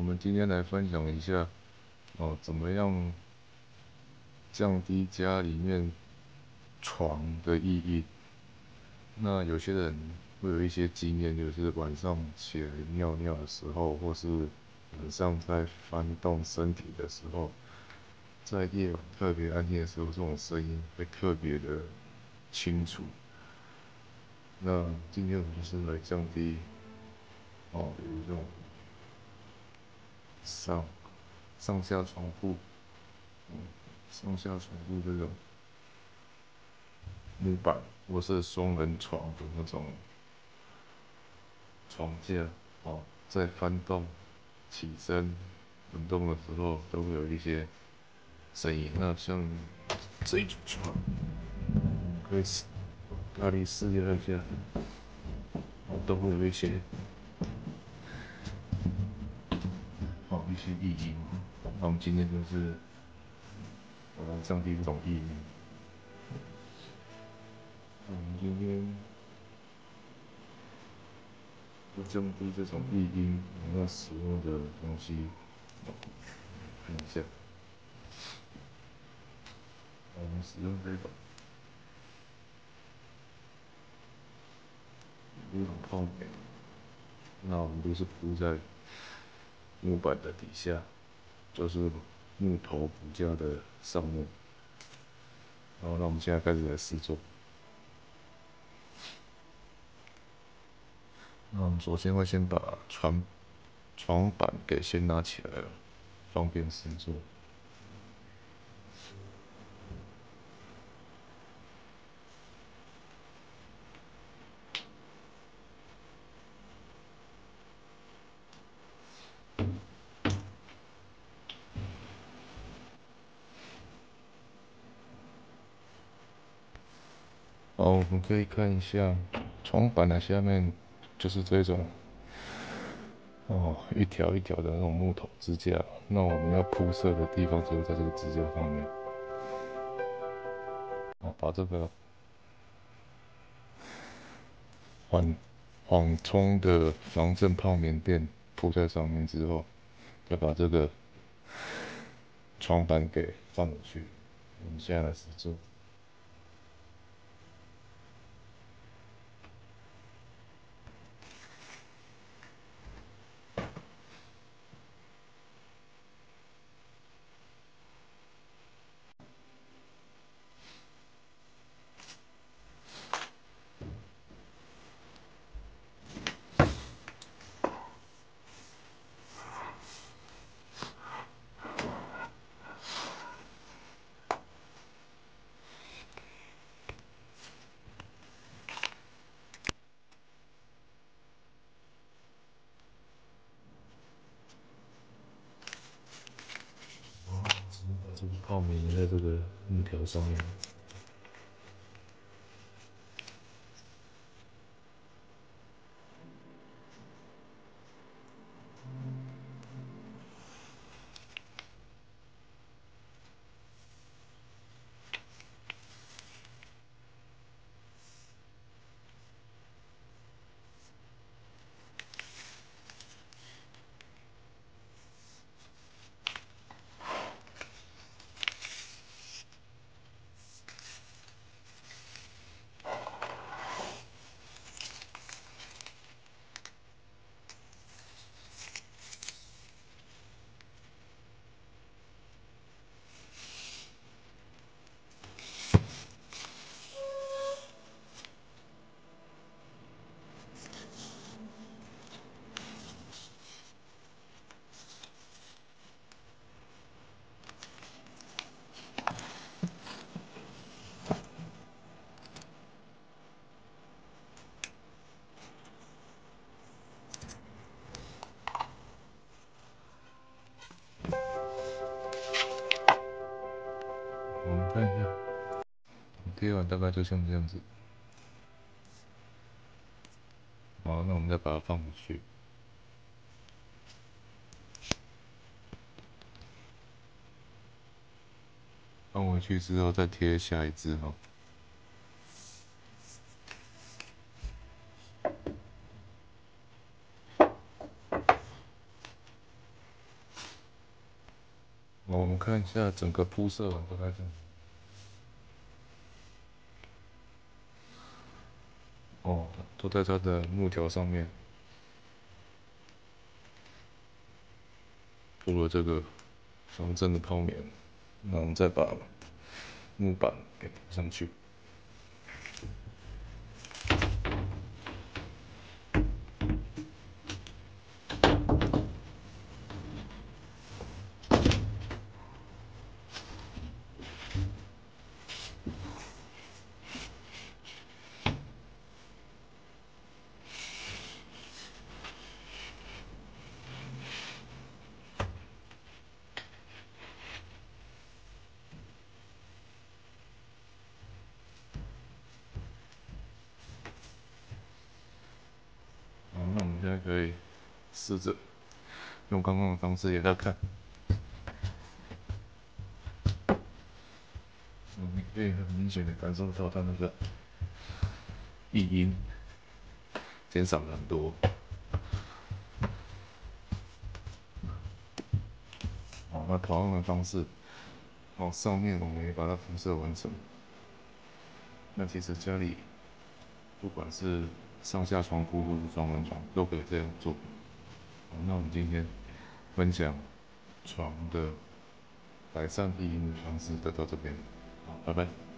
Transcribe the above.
我们今天来分享一下怎么样降低家里面床的意义。那有些人会有一些经验，就是晚上起来尿尿的时候，或是晚上在翻动身体的时候，在夜晚特别安静的时候，这种声音会特别的清楚。那今天我们就是来降低有这种上下床铺，上下床铺这种木板或是双人床的那种床架在翻动、起身、滚动的时候，都会有一些声音。那像这一种床，可以大力试验一下，都会有一些异音。那我们今天就是来降低这种异音。我们今天要降低这种异音，我们要使用的东西，看一下。我们使用这种泡棉，那我们都是铺在木板的底下，就是木头骨架的上面。好，那我们现在开始来试做。那我们首先会先把床板给先拿起来了，方便试做。好，我们可以看一下床板的下面，就是这种一条一条的那种木头支架。那我们要铺设的地方就是在这个支架上面。把这个缓冲的防震泡棉垫铺在上面之后，再把这个床板给放回去。我们现在来实做。把这个泡棉粘在这个木条上面。我们看一下，贴完大概就像这样子。好，那我们再把它放回去。放回去之后再贴下一只哈。我们看一下整个铺设完大概这样。哦，都在它的木条上面铺了这个防震的泡棉，那我们再把木板给铺上去。好，那我们现在可以试着用刚刚的方式给大家看。你可以很明显的感受到它那个异音减少了很多。好，那同样的方式，往上面我们也把它辐射完成。那其实家里不管是上下床铺或是双人床，都可以这样做。好，那我们今天分享床的改善异音的方式就到这边，好，拜拜。